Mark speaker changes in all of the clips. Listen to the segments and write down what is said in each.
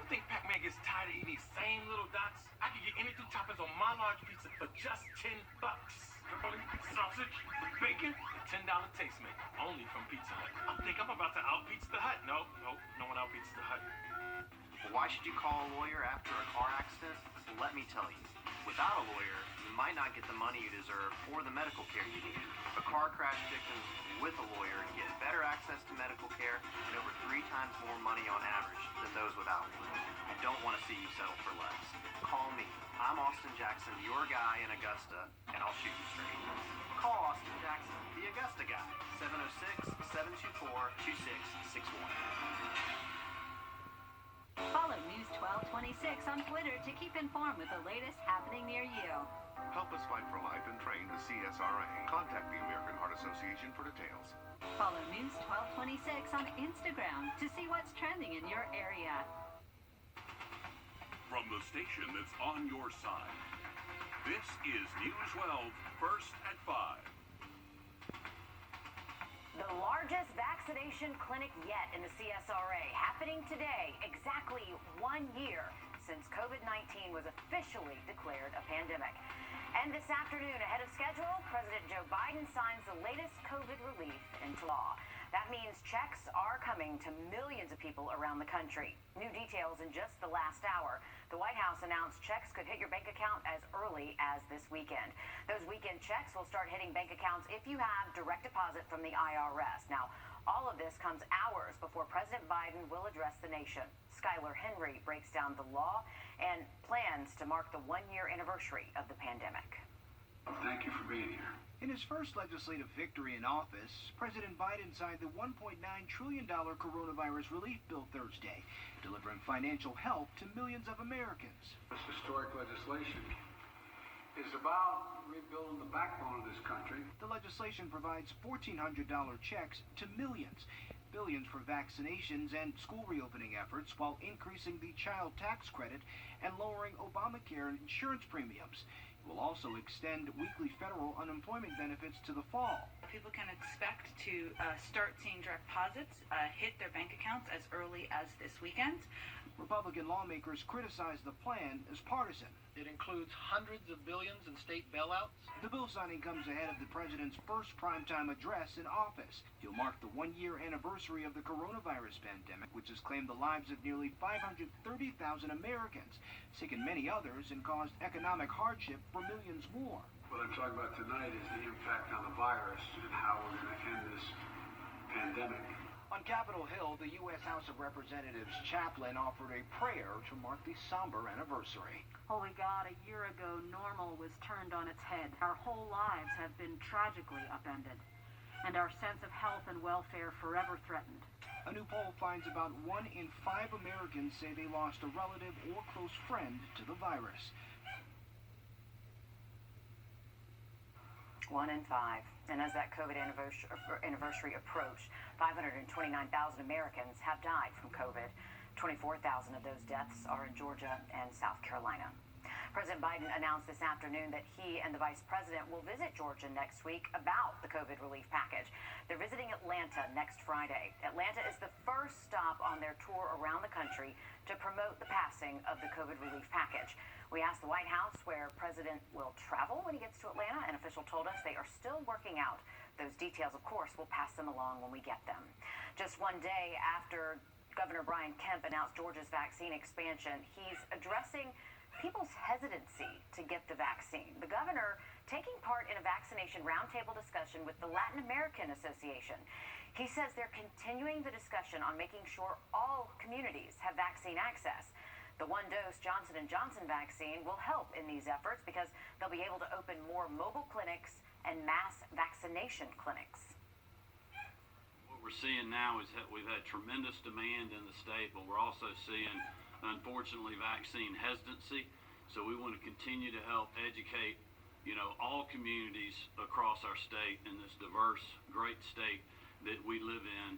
Speaker 1: think Pac-Man gets tired of eating these same little dots? I can get any two toppings on my large pizza for just $10. Pepperoni, sausage, bacon, a $10 taste maker. Only from Pizza Hut. I think I'm about to out-pizza the Hut. No one out-pizza the Hut.
Speaker 2: Why should you call a lawyer after a car accident? Let me tell you. Without a lawyer, you might not get the money you deserve or the medical care you need. But car crash victims with a lawyer get better access to medical care and over 3 times more money on average than those without one. I don't want to see you settle for less. Call me. I'm Austin Jackson, your guy in Augusta, and I'll shoot you straight. Call Austin Jackson, the Augusta guy, 706-724-2661.
Speaker 3: Follow News 1226 on Twitter to keep informed with the latest happening near you.
Speaker 4: Help us fight for life and train the CSRA. Contact the American Heart Association for details.
Speaker 3: Follow News 1226 on Instagram to see what's trending in your area.
Speaker 5: From the station that's on your side, this is News 12, first at 5.
Speaker 6: The largest vaccination clinic yet in the CSRA, happening today, exactly 1 year since COVID-19 was officially declared a pandemic. And this afternoon, ahead of schedule, President Joe Biden signs the latest COVID relief into law. That means checks are coming to millions of people around the country. New details in just the last hour. The White House announced checks could hit your bank account as early as this weekend. Those weekend checks will start hitting bank accounts if you have direct deposit from the IRS. Now, all of this comes hours before President Biden will address the nation. Skylar Henry breaks down the law and plans to mark the 1-year anniversary of the pandemic.
Speaker 7: Thank you for being here.
Speaker 8: In his first legislative victory in office, President Biden signed the $1.9 trillion coronavirus relief bill Thursday, delivering financial help to millions of Americans.
Speaker 7: This historic legislation is about rebuilding the backbone of this country.
Speaker 8: The legislation provides $1,400 checks to millions, billions for vaccinations and school reopening efforts, while increasing the child tax credit and lowering Obamacare insurance premiums. Will also extend weekly federal unemployment benefits to the fall.
Speaker 9: People can expect to start seeing direct deposits hit their bank accounts as early as this weekend.
Speaker 8: Republican lawmakers criticize the plan as partisan.
Speaker 10: It includes hundreds of billions in state bailouts.
Speaker 8: The bill signing comes ahead of the president's first primetime address in office. He'll mark the 1-year anniversary of the coronavirus pandemic, which has claimed the lives of nearly 530,000 Americans, sickened many others, and caused economic hardship for millions more.
Speaker 7: What I'm talking about tonight is the impact on the virus and how we're going to end this pandemic.
Speaker 8: On Capitol Hill, the U.S. House of Representatives chaplain offered a prayer to mark the somber anniversary.
Speaker 11: Holy God, a year ago, normal was turned on its head. Our whole lives have been tragically upended, and our sense of health and welfare forever threatened.
Speaker 8: A new poll finds about 1 in 5 Americans say they lost a relative or close friend to the virus.
Speaker 6: 1 in 5. And as that COVID anniversary approached, 529,000 Americans have died from COVID. 24,000 of those deaths are in Georgia and South Carolina. President Biden announced this afternoon that he and the vice president will visit Georgia next week about the COVID relief package. They're visiting Atlanta next Friday. Atlanta is the first stop on their tour around the country to promote the passing of the COVID relief package. We asked the White House where President will travel when he gets to Atlanta. An official told us they are still working out those details. Of course, we'll pass them along when we get them. Just one day after Governor Brian Kemp announced Georgia's vaccine expansion, he's addressing people's hesitancy to get the vaccine. The governor taking part in a vaccination roundtable discussion with the Latin American Association. He says they're continuing the discussion on making sure all communities have vaccine access. The 1-dose Johnson & Johnson vaccine will help in these efforts because they'll be able to open more mobile clinics and mass vaccination clinics.
Speaker 12: What we're seeing now is that we've had tremendous demand in the state, but we're also seeing, unfortunately, vaccine hesitancy. So we want to continue to help educate, all communities across our state in this diverse, great state that we live in.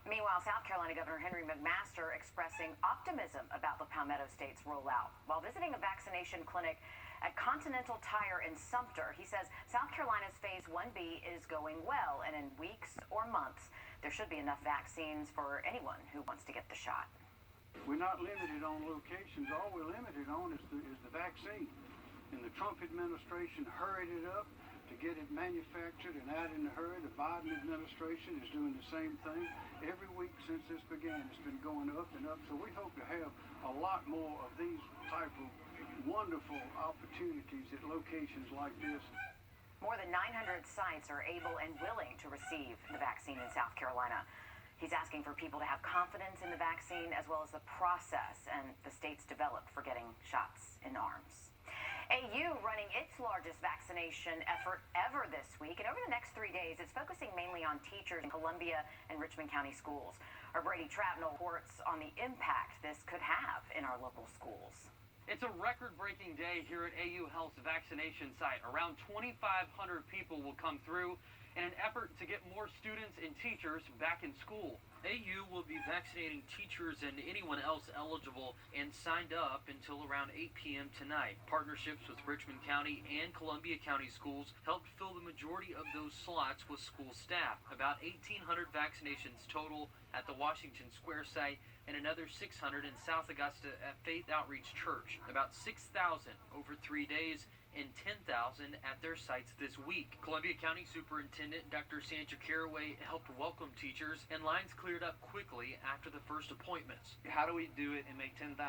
Speaker 6: Meanwhile, South Carolina Governor Henry McMaster expressing optimism about the Palmetto State's rollout. While visiting a vaccination clinic at Continental Tire in Sumter, he says South Carolina's Phase 1B is going well, and in weeks or months, there should be enough vaccines for anyone who wants to get the shot.
Speaker 7: We're not limited on locations. All we're limited on is the vaccine. And the Trump administration hurried it up to get it manufactured and out in a hurry. The Biden administration is doing the same thing. Every week since this began, it's been going up and up. So we hope to have a lot more of these type of wonderful opportunities at locations like this.
Speaker 6: More than 900 sites are able and willing to receive the vaccine in South Carolina. He's asking for people to have confidence in the vaccine as well as the process and the states developed for getting shots in arms. AU running its largest vaccination effort ever this week, and over the next 3 days, it's focusing mainly on teachers in Columbia and Richmond County schools. Our Brady Trapnell reports on the impact this could have in our local schools.
Speaker 13: It's a record-breaking day here at AU Health's vaccination site. Around 2,500 people will come through in an effort to get more students and teachers back in school. AU will be vaccinating teachers and anyone else eligible and signed up until around 8 p.m. tonight. Partnerships with Richmond County and Columbia County schools helped fill the majority of those slots with school staff. About 1,800 vaccinations total at the Washington Square site and another 600 in South Augusta at Faith Outreach Church. About 6,000 over 3 days and 10,000 at their sites this week. Columbia County Superintendent Dr. Sandra Caraway helped welcome teachers, and lines cleared up quickly after the first appointments.
Speaker 14: How do we do it and make 10,000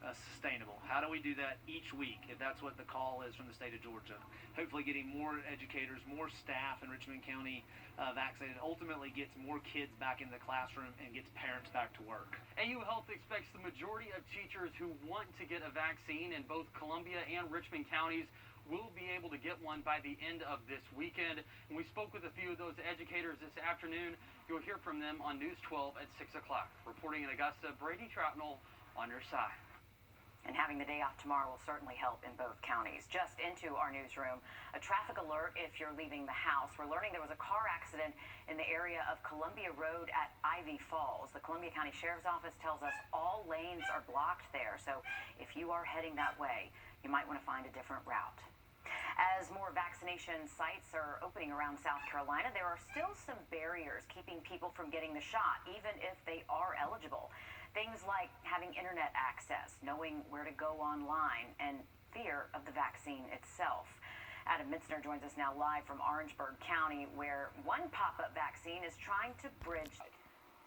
Speaker 14: sustainable? How do we do that each week if that's what the call is from the state of Georgia? Hopefully getting more educators, more staff in Richmond County vaccinated ultimately gets more kids back in the classroom and gets parents back to work.
Speaker 13: AU Health expects the majority of teachers who want to get a vaccine in both Columbia and Richmond counties will be able to get one by the end of this weekend. And we spoke with a few of those educators this afternoon. You'll hear from them on News 12 at 6 o'clock. Reporting in Augusta, Brady Trapnell on your side.
Speaker 6: And having the day off tomorrow will certainly help in both counties. Just into our newsroom, a traffic alert if you're leaving the house. We're learning there was a car accident in the area of Columbia Road at Ivy Falls. The Columbia County Sheriff's Office tells us all lanes are blocked there. So if you are heading that way, you might want to find a different route. As more vaccination sites are opening around South Carolina, there are still some barriers keeping people from getting the shot, even if they are eligible. Things like having internet access, knowing where to go online, and fear of the vaccine itself. Adam Mitzner joins us now live from Orangeburg County, where one pop-up vaccine is trying to bridge.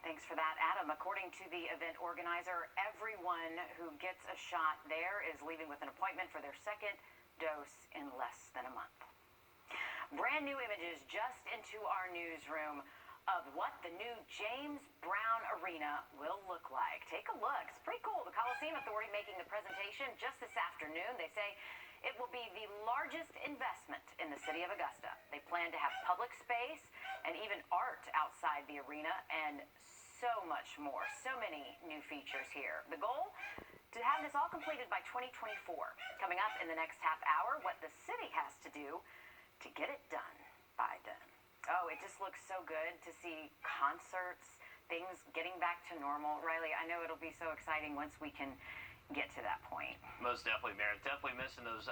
Speaker 6: Thanks for that, Adam. According to the event organizer, everyone who gets a shot there is leaving with an appointment for their second dose in less than a month. Brand new images just into our newsroom of what the new James Brown Arena will look like. Take a look. It's pretty cool. The Coliseum Authority making the presentation just this afternoon. They say it will be the largest investment in the city of Augusta. They plan to have public space and even art outside the arena and so much more. So many new features here. The goal? To have this all completed by 2024. Coming up in the next half hour, what the city has to do to get it done by then. Oh, it just looks so good to see concerts, things getting back to normal. Riley, I know it'll be so exciting once we can get to that point.
Speaker 2: Most definitely, Maren. Definitely missing those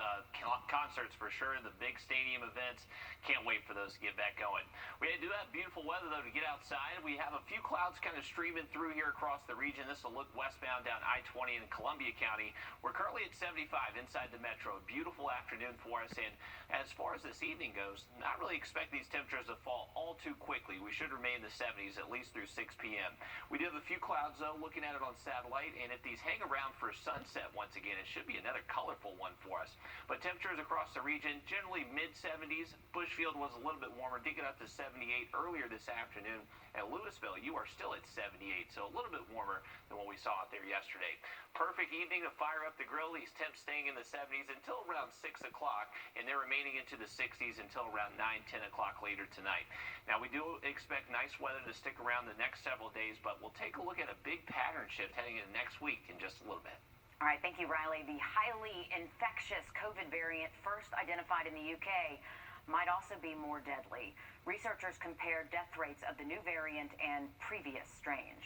Speaker 2: concerts for sure. The big stadium events. Can't wait for those to get back going. We do have beautiful weather, though, to get outside. We have a few clouds kind of streaming through here across the region. This will look westbound down I-20 in Columbia County. We're currently at 75 inside the metro. A beautiful afternoon for us. And as far as this evening goes, not really expect these temperatures to fall all too quickly. We should remain in the 70s at least through 6 p.m. We do have a few clouds, though, looking at it on satellite. And if these hang around for sunset once again, it should be another colorful one for us. But temperatures across the region, generally mid-70s. Bushfield was a little bit warmer, did get up to 78 earlier this afternoon. At Louisville, you are still at 78, so a little bit warmer than what we saw out there yesterday. Perfect evening to fire up the grill. These temps staying in the 70s until around 6 o'clock, and they're remaining into the 60s until around 9, 10 o'clock later tonight. Now, we do expect nice weather to stick around the next several days, but we'll take a look at a big pattern shift heading into next week in just a little bit.
Speaker 6: All right, thank you, Riley. The highly infectious COVID variant first identified in the UK might also be more deadly. Researchers compared death rates of the new variant and previous strains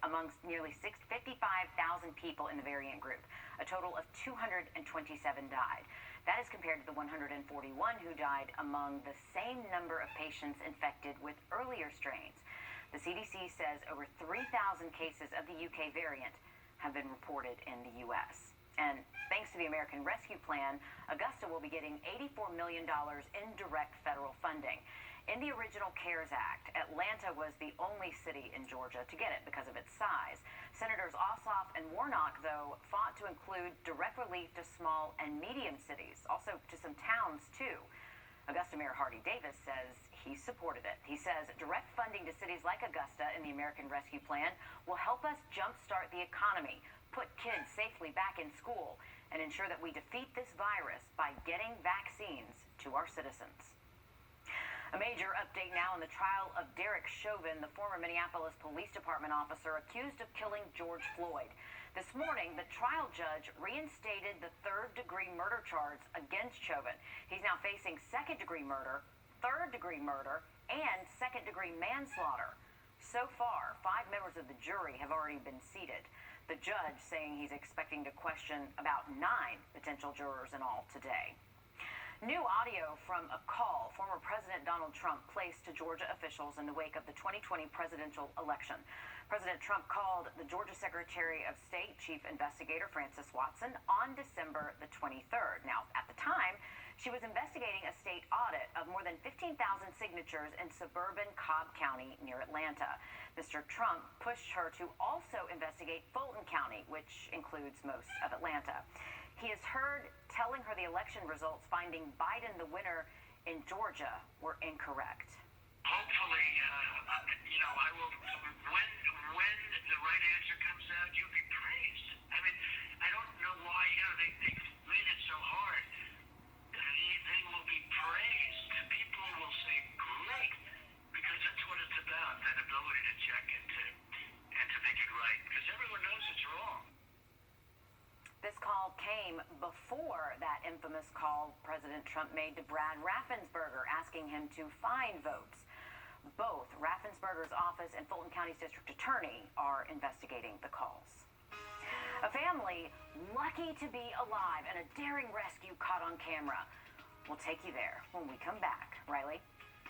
Speaker 6: amongst nearly 55,000 people in the variant group. A total of 227 died. That is compared to the 141 who died among the same number of patients infected with earlier strains. The CDC says over 3,000 cases of the UK variant have been reported in the U.S. And thanks to the American Rescue Plan, Augusta will be getting $84 million in direct federal funding. In the original CARES Act, Atlanta was the only city in Georgia to get it because of its size. Senators Ossoff and Warnock, though, fought to include direct relief to small and medium cities, also to some towns, too. Augusta Mayor Hardy Davis says he supported it. He says direct funding to cities like Augusta in the American Rescue Plan will help us jumpstart the economy, put kids safely back in school, and ensure that we defeat this virus by getting vaccines to our citizens. A major update now in the trial of Derek Chauvin, the former Minneapolis Police Department officer accused of killing George Floyd. This morning, the trial judge reinstated the third-degree murder charge against Chauvin. He's now facing second-degree murder, third-degree murder, and second-degree manslaughter. So far, 5 members of the jury have already been seated. The judge saying he's expecting to question about 9 potential jurors in all today. New audio from a call former President Donald Trump placed to Georgia officials in the wake of the 2020 presidential election. President Trump called the Georgia Secretary of State Chief Investigator Frances Watson on December the 23rd. Now, at the time, she was investigating a state audit of more than 15,000 signatures in suburban Cobb County near Atlanta. Mr. Trump pushed her to also investigate Fulton County, which includes most of Atlanta. He is heard telling her the election results finding Biden the winner in Georgia were incorrect.
Speaker 15: Hopefully, I will, when the right answer comes out, you'll be praised. I mean, I don't know why, they made it so hard. They will be praised. People will say, great, because that's what it's about, that ability to check and to make it right, because everyone knows it's wrong.
Speaker 6: This call came before that infamous call President Trump made to Brad Raffensperger, asking him to find votes. Both Raffensperger's office and Fulton County's district attorney are investigating the calls. A family lucky to be alive and a daring rescue caught on camera. We'll take you there when we come back. Riley?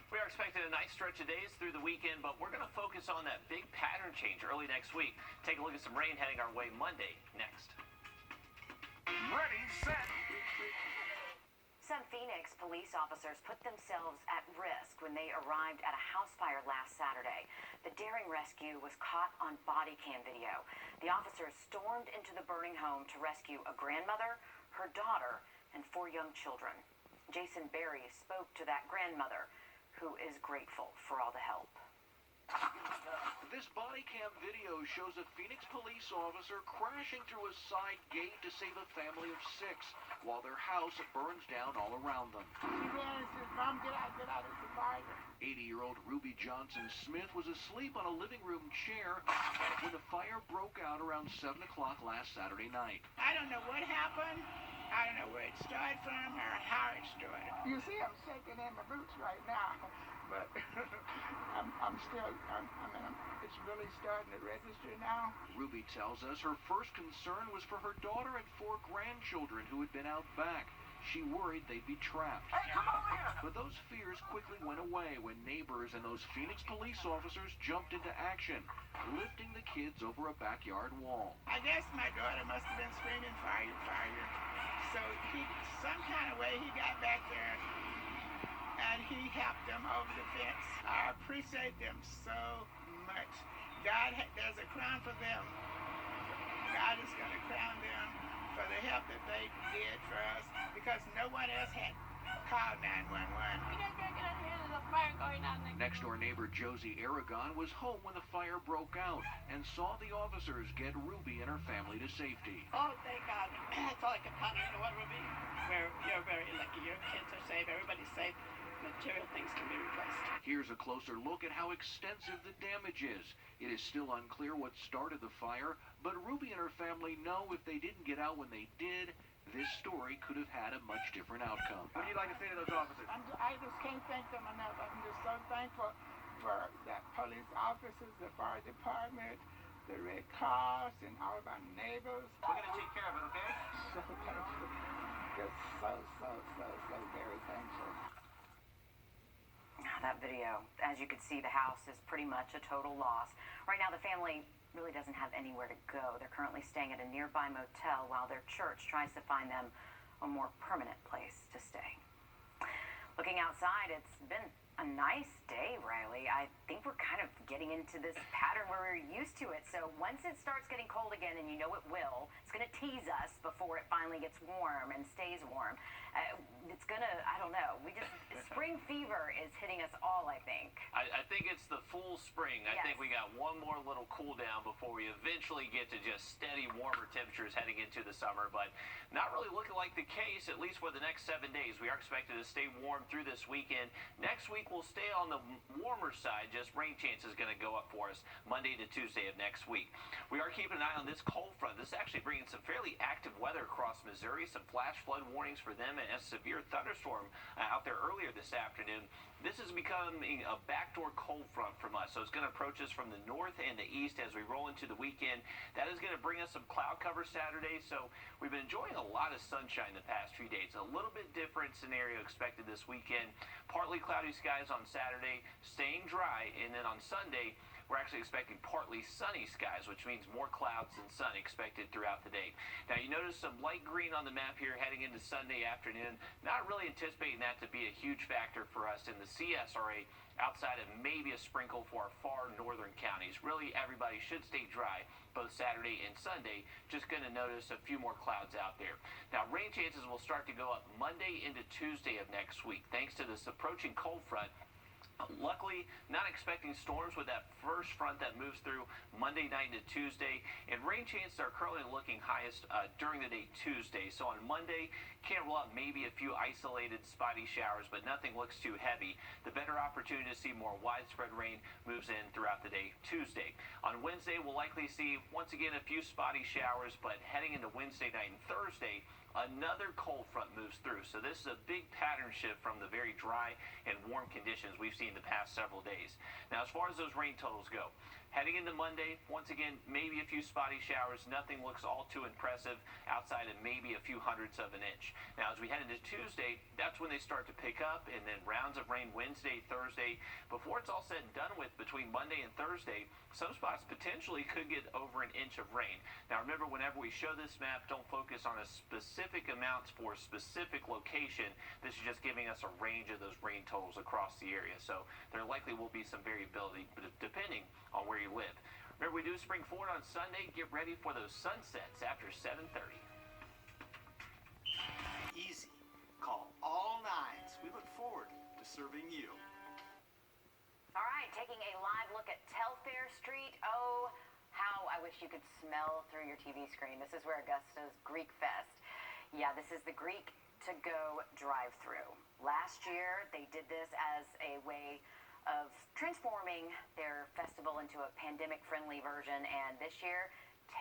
Speaker 16: We are expecting a nice stretch of days through the weekend, but we're going to focus on that big pattern change early next week. Take a look at some rain heading our way Monday next.
Speaker 4: Ready, set.
Speaker 6: Some Phoenix police officers put themselves at risk when they arrived at a house fire last Saturday. The daring rescue was caught on body cam video. The officers stormed into the burning home to rescue a grandmother, her daughter, and 4 young children. Jason Berry spoke to that grandmother, who is grateful for all the help.
Speaker 17: This body cam video shows a Phoenix police officer crashing through a side gate to save a family of 6 while their house burns down all around them.
Speaker 18: She ran and said, Mom, get out, it's a fire.
Speaker 17: 80-year-old Ruby Johnson Smith was asleep on a living room chair when the fire broke out around 7 o'clock last Saturday night.
Speaker 18: I don't know what happened. I don't know where it started from or how it started. You see, I'm shaking in my boots right now. But it's really starting to register now.
Speaker 17: Ruby tells us her first concern was for her daughter and 4 grandchildren who had been out back. She worried they'd be trapped.
Speaker 18: Hey, come over here!
Speaker 17: But those fears quickly went away when neighbors and those Phoenix police officers jumped into action, lifting the kids over a backyard wall.
Speaker 18: I guess my daughter must have been screaming, fire, fire. So some kind of way he got back there and he helped them over the fence. I appreciate them so much. There's a crown for them. God is going to crown them for the help that they did for us because no one else had called 911.
Speaker 17: Next door neighbor Josie Aragon was home when the fire broke out and saw the officers get Ruby and her family to safety.
Speaker 18: Oh, thank God. That's all I can tell you. You know what, Ruby? You're very lucky. Your kids are safe. Everybody's safe. Material things can be replaced.
Speaker 17: Here's a closer look at how extensive the damage is. It is still unclear what started the fire, but Ruby and her family know if they didn't get out when they did, this story could have had a much different outcome.
Speaker 16: What do you like to say to those officers?
Speaker 18: I just can't thank them enough. I'm just so thankful for that police officers, the fire department, the Red Cross, and all of our neighbors.
Speaker 16: We're going to take care of it, okay?
Speaker 18: So thankful. Just so very thankful.
Speaker 6: That video, as you can see, the house is pretty much a total loss. Right now, the family really doesn't have anywhere to go. They're currently staying at a nearby motel while their church tries to find them a more permanent place to stay. Looking outside, it's been a nice day, Riley. I think we're kind of getting into this pattern where we're used to it. So once it starts getting cold again, and you know it will, it's going to tease us before it finally gets warm and stays warm. It's going to, I don't know. Spring fever is hitting us all, I think.
Speaker 16: I think it's the full spring. I think we got one more little cool down before we eventually get to just steady warmer temperatures heading into the summer, but not really looking like the case, at least for the next 7 days. We are expected to stay warm through this weekend. Next week we'll stay on the warmer side, just rain chance is going to go up for us Monday to Tuesday of next week. We are keeping an eye on this cold front. This is actually bringing some fairly active weather across Missouri, some flash flood warnings for them, and a severe thunderstorm out there earlier this afternoon. This is becoming a backdoor cold front from us, so it's going to approach us from the north and the east as we roll into the weekend. That is going to bring us some cloud cover Saturday, so we've been enjoying a lot of sunshine the past few days. A little bit different scenario expected this weekend. Partly cloudy skies on Saturday, staying dry, and then on Sunday, we're actually expecting partly sunny skies, which means more clouds than sun expected throughout the day. Now, you notice some light green on the map here heading into Sunday afternoon. Not really anticipating that to be a huge factor for us in the CSRA, outside of maybe a sprinkle for our far northern counties. Really, everybody should stay dry both Saturday and Sunday. Just going to notice a few more clouds out there. Now, rain chances will start to go up Monday into Tuesday of next week, thanks to this approaching cold front. Luckily, not expecting storms with that first front that moves through Monday night into Tuesday, and rain chances are currently looking highest during the day Tuesday. So on Monday, can't rule out maybe a few isolated spotty showers, but nothing looks too heavy. The better opportunity to see more widespread rain moves in throughout the day Tuesday. On Wednesday, we'll likely see once again a few spotty showers, but heading into Wednesday night and Thursday, another cold front moves through. So this is a big pattern shift from the very dry and warm conditions we've seen the past several days. Now, as far as those rain totals go, heading into Monday, once again, maybe a few spotty showers. Nothing looks all too impressive outside of maybe a few hundredths of an inch. Now, as we head into Tuesday, that's when they start to pick up, and then rounds of rain Wednesday, Thursday. Before it's all said and done with, between Monday and Thursday, some spots potentially could get over an inch of rain. Now, remember, whenever we show this map, don't focus on a specific amounts for a specific location. This is just giving us a range of those rain totals across the area. So there likely will be some variability depending on where you live. Remember, we do spring forward on Sunday. Get ready for those sunsets after 7:30.
Speaker 19: Easy. Call all nines. We look forward to serving you.
Speaker 6: All right, taking a live look at Telfair Street. Oh, how I wish you could smell through your TV screen. This is where Augusta's Greek Fest. Yeah, this is the Greek to-go drive-through. Last year, they did this as a way of transforming their festival into a pandemic-friendly version, and this year,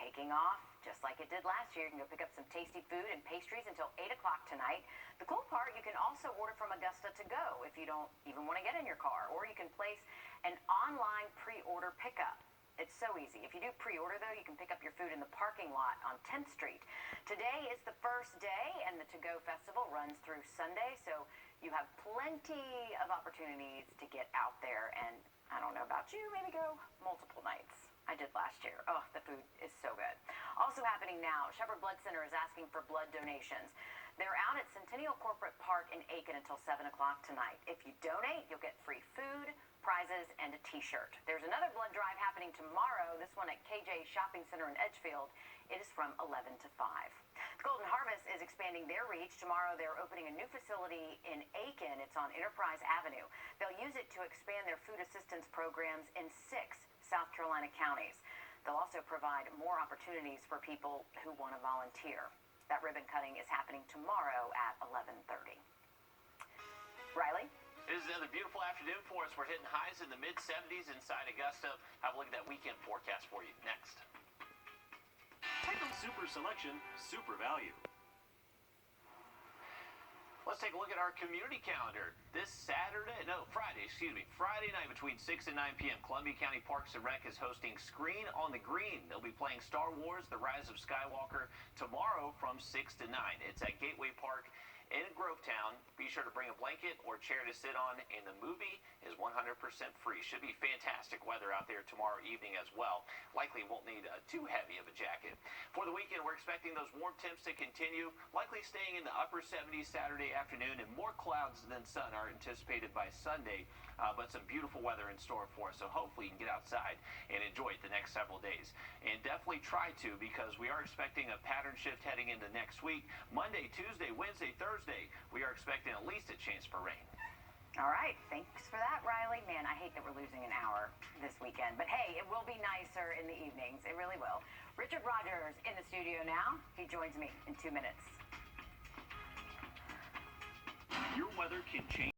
Speaker 6: taking off just like it did last year. You can go pick up some tasty food and pastries until 8 o'clock tonight. The cool part, you can also order from Augusta to go if you don't even want to get in your car, or you can place an online pre-order pickup. It's so easy. If you do pre-order, though, you can pick up your food in the parking lot on 10th Street. Today is the first day, and the To-Go Festival runs through Sunday, so you have plenty of opportunities to get out there, and I don't know about you, maybe go multiple nights. I did last year. Oh, the food is so good. Also happening now, Shepherd Blood Center is asking for blood donations. They're out at Centennial Corporate Park in Aiken until 7 o'clock tonight. If you donate, you'll get free food, prizes, and a t-shirt. There's another blood drive happening tomorrow, this one at KJ Shopping Center in Edgefield. It is from 11 to 5. The Golden Harvest is expanding their reach. Tomorrow they're opening a new facility in Aiken. It's on Enterprise Avenue. They'll use it to expand their food assistance programs in 6 South Carolina counties. They'll also provide more opportunities for people who want to volunteer. That ribbon cutting is happening tomorrow at 11:30. Riley?
Speaker 16: This is another beautiful afternoon for us. We're hitting highs in the mid-70s inside Augusta. Have a look at that weekend forecast for you next.
Speaker 20: Title Super Selection, Super Value.
Speaker 16: Let's take a look at our community calendar. Friday night between 6 and 9 p.m., Columbia County Parks and Rec is hosting Screen on the Green. They'll be playing Star Wars: The Rise of Skywalker tomorrow from 6 to 9. It's at Gateway Park In Grovetown, be sure to bring a blanket or chair to sit on, and the movie is 100% free. Should be fantastic weather out there tomorrow evening as well. Likely won't need too heavy of a jacket. For the weekend, we're expecting those warm temps to continue, likely staying in the upper 70s Saturday afternoon, and more clouds than sun are anticipated by Sunday, but some beautiful weather in store for us, so hopefully you can get outside and enjoy it the next several days. And definitely try to, because we are expecting a pattern shift heading into next week. Monday, Tuesday, Wednesday, Thursday, we are expecting at least a chance for rain.
Speaker 6: All right, thanks for that, Riley. Man, I hate that we're losing an hour this weekend, but hey, it will be nicer in the evenings. It really will. Richard Rogers in the studio now. He joins me in 2 minutes.
Speaker 5: Your weather can change.